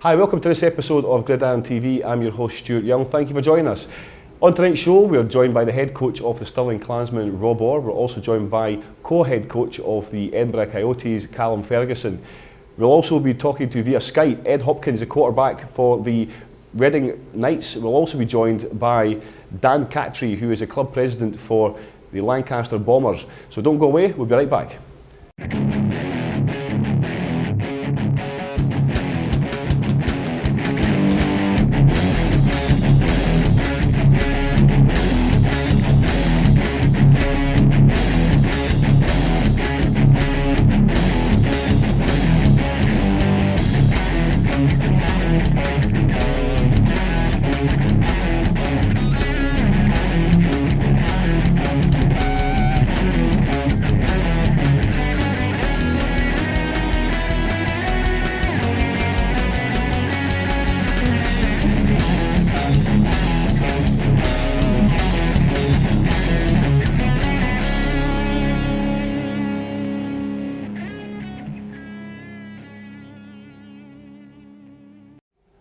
Hi, welcome to this episode of Gridiron TV. I'm your host Stuart Young. Thank you for joining us. On tonight's show, we're joined by the head coach of the Stirling Clansmen, Rob Orr. We're also joined by co-head coach of the Edinburgh Coyotes, Callum Ferguson. We'll also be talking to via Skype Ed Hopkins, the quarterback for the Reading Knights. We'll also be joined by Dan Cattry, who is a club president for the Lancaster Bombers. So don't go away, we'll be right back.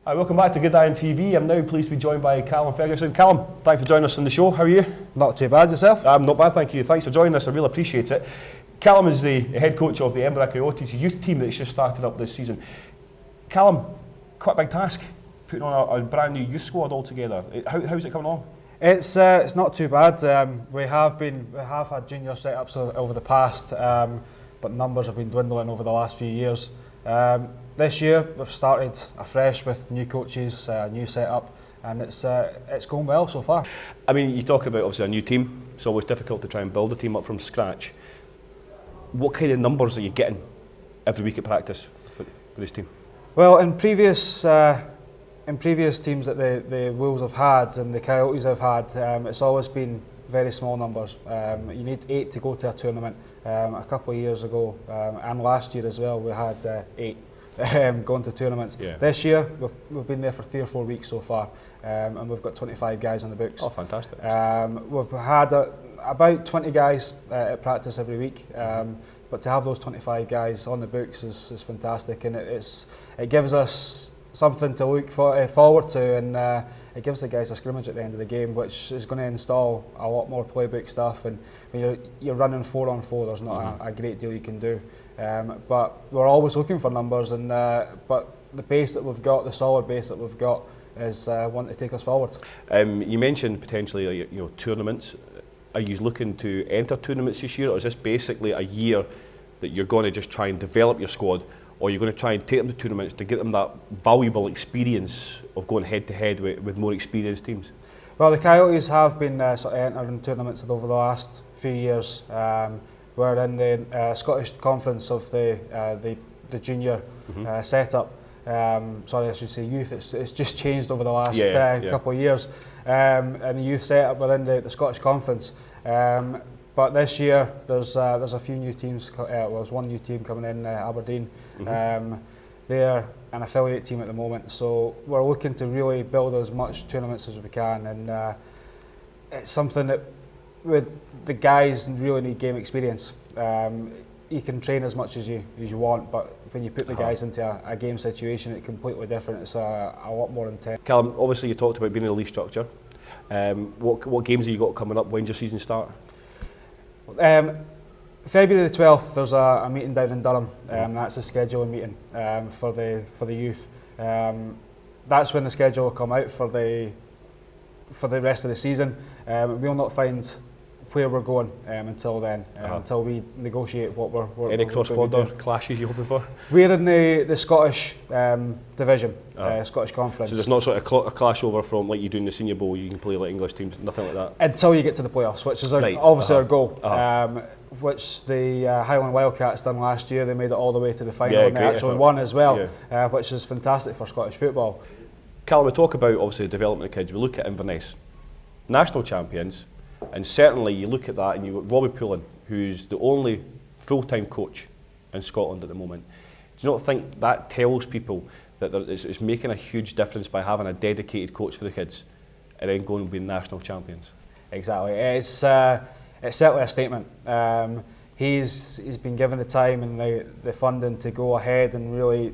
Hi, welcome back to Gridiron TV. I'm now pleased to be joined by Callum Ferguson. Callum, thanks for joining us on the show. How are you? Not too bad, yourself? I'm not bad, thank you. Thanks for joining us, I really appreciate it. Callum is the head coach of the Edinburgh Coyotes, a youth team that's just started up this season. Callum, quite a big task, putting on a brand new youth squad altogether. How's it coming along? It's not too bad. We have had junior setups over the past, but numbers have been dwindling over the last few years. This year we've started afresh with new coaches, a new setup, and it's going well so far. I mean, you talk about obviously a new team. It's always difficult to try and build a team up from scratch. What kind of numbers are you getting every week at practice for this team? Well, in previous teams that the Wolves have had and the Coyotes have had, it's always been very small numbers. You need 8 to go to a tournament. A couple of years ago, and last year as well, we had 8 going to tournaments. Yeah. This year, we've been there for 3 or 4 weeks so far, and we've got 25 guys on the books. Oh, fantastic. We've had about 20 guys at practice every week, but to have those 25 guys on the books is fantastic, and it gives us something to look forward to, and it gives the guys a scrimmage at the end of the game, which is going to install a lot more playbook stuff. And when you're running 4-on-4, there's not a great deal you can do. But we're always looking for numbers, and but the base that we've got, the solid base that we've got, is one to take us forward. You mentioned potentially tournaments. Are you looking to enter tournaments this year, or is this basically a year that you're going to just try and develop your squad? Or you're going to try and take them to tournaments to get them that valuable experience of going head to head with more experienced teams? Well, the Coyotes have been sort of entering tournaments over the last few years. We're in the Scottish Conference of the junior setup. Sorry, I should say youth. It's just changed over the last couple of years. And the youth setup, we're in the Scottish Conference. But this year, there's a few new teams. There's one new team coming in, Aberdeen. They're an affiliate team at the moment, so we're looking to really build as much tournaments as we can, and it's something that with the guys really need game experience. You can train as much as you want, but when you put the guys into a game situation, it's completely different. It's a lot more intense. Callum, obviously you talked about being in a league structure. What games have you got coming up? When's your season start? February the 12th, there's a meeting down in Durham. That's a scheduling meeting for the youth. That's when the schedule will come out for the rest of the season. We'll not find where we're going until then, until we negotiate what we're Any cross-border clashes you're hoping for? We're in the Scottish division, Scottish Conference. So there's not sort of a clash over from like you do in the Senior Bowl, you can play like English teams, nothing like that? Until you get to the playoffs, which is obviously our goal, which the Highland Wildcats done last year. They made it all the way to the final, and they actually won as well, which is fantastic for Scottish football. Callum, we talk about obviously the development of kids. We look at Inverness, national champions, and certainly you look at that and you've got Robbie Pullen, who's the only full-time coach in Scotland at the moment. Do you not think that tells people that it's making a huge difference by having a dedicated coach for the kids and then going and being national champions? Exactly. It's certainly a statement. He's been given the time and the funding to go ahead and really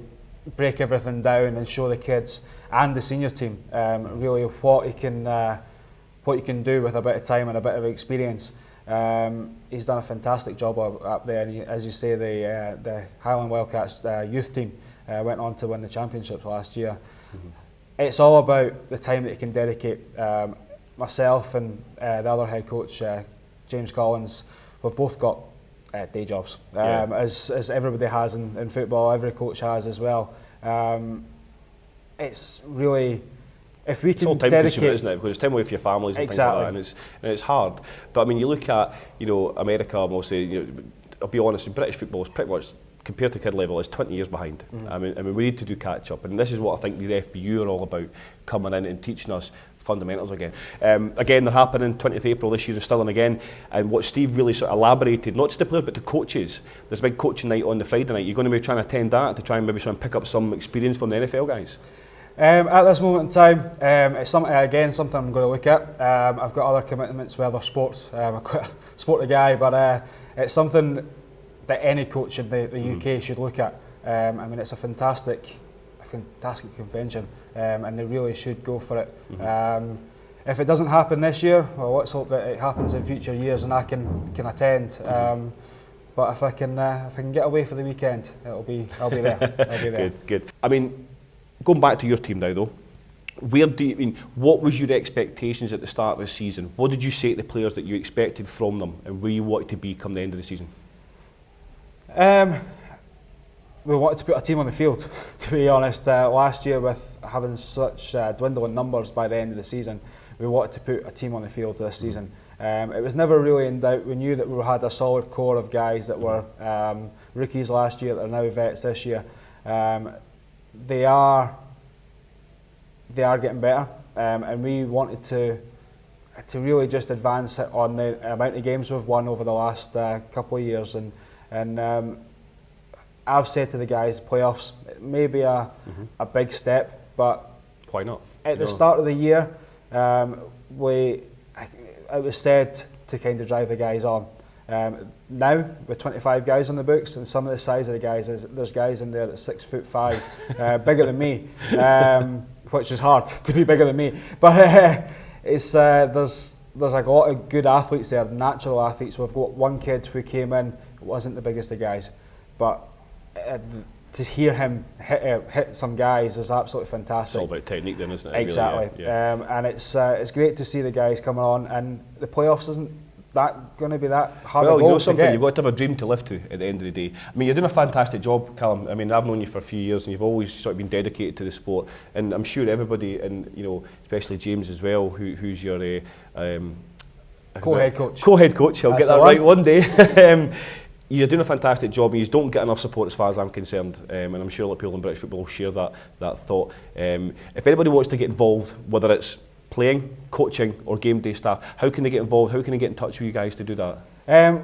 break everything down and show the kids and the senior team really what he can do with a bit of time and a bit of experience. He's done a fantastic job up there, and as you say, the Highland Wildcats youth team went on to win the championships last year. It's all about the time that you can dedicate. Myself and the other head coach, James Collins, we've both got day jobs, as everybody has in football, every coach has as well. It's really, if we can dedicate, consuming, isn't it? Because it's time away for your families and exactly. things like that, and it's hard. But I mean, you look at America, mostly. I'll be honest, British football is pretty much, compared to kid level, is 20 years behind. I mean, we need to do catch up, and this is what I think the FBU are all about, coming in and teaching us fundamentals again. Again, they're happening 20th April this year in Stirling again, and what Steve really sort of elaborated, not just the players but the coaches. There's a big coaching night on the Friday night. You're going to be trying to attend that to try and maybe try and pick up some experience from the NFL guys. At this moment in time, it's something I'm going to look at. I've got other commitments with other sports. I'm quite a sporty guy, but it's something that any coach in the UK should look at. I mean, it's a fantastic convention, and they really should go for it. If it doesn't happen this year, well, let's hope that it happens in future years and I can attend. But if I can get away for the weekend, I'll be there. I'll be there. Good. I mean, going back to your team now, though, what was your expectations at the start of the season? What did you say to the players that you expected from them, and where you wanted to be come the end of the season? We wanted to put a team on the field, to be honest. Last year, with having such dwindling numbers by the end of the season, we wanted to put a team on the field this season. It was never really in doubt. We knew that we had a solid core of guys that were rookies last year that are now vets this year. They are getting better, and we wanted to really just advance on the amount of games we've won over the last couple of years, and I've said to the guys, playoffs, it may be a big step, but why not? At the start of the year, it was said to kind of drive the guys on. Now, with 25 guys on the books, and some of the size of the guys, there's guys in there that's 6'5", bigger than me, which is hard to be bigger than me. But there's like a lot of good athletes there, natural athletes. We've got one kid who came in, wasn't the biggest of guys, but to hear him hit some guys is absolutely fantastic. It's all about technique then, isn't it? Exactly. Really, yeah. And it's great to see the guys coming on, and the playoffs isn't that going to be that hard well, a goal something to get. You've got to have a dream to live to at the end of the day. I mean, you're doing a fantastic job, Callum. I mean, I've known you for a few years, and you've always sort of been dedicated to the sport. And I'm sure everybody, and especially James as well, who's your co-head coach. Co-head coach. I'll get that right one day. You're doing a fantastic job, and you don't get enough support as far as I'm concerned, and I'm sure a lot of people in British football will share that thought. If anybody wants to get involved, whether it's playing, coaching or game day staff, how can they get involved? How can they get in touch with you guys to do that?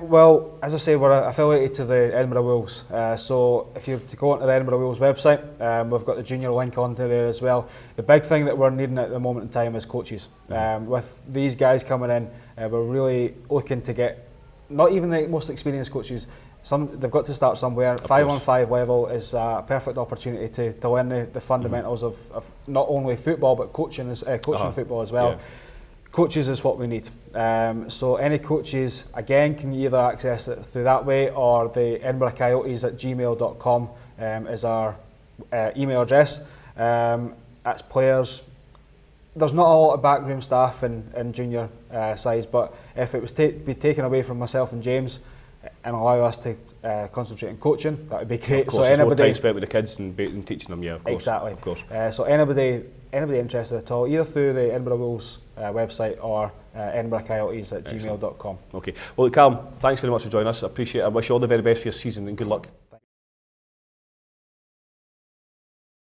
Well, as I say, we're affiliated to the Edinburgh Wolves, so if you go onto the Edinburgh Wolves website, we've got the junior link onto there as well. The big thing that we're needing at the moment in time is coaches. With these guys coming in, we're really looking to get not even the most experienced coaches. They've got to start somewhere. 5-on-5 level is a perfect opportunity to learn the fundamentals of not only football but coaching football as well. Yeah. Coaches is what we need. So any coaches, again, can either access it through that way, or the Edinburgh Coyotes at gmail.com is our email address. That's players. There's not a lot of backroom staff in junior sides, but if it was be taken away from myself and James and allow us to concentrate on coaching, that would be great. Of course, so anybody more time spent with the kids and teaching them, yeah, of course. Exactly. Of course. So anybody interested at all, either through the Edinburgh Wolves website or Edinburgh Coyotes at gmail.com. Okay. Well, Callum, thanks very much for joining us. I appreciate it. I wish you all the very best for your season and good luck.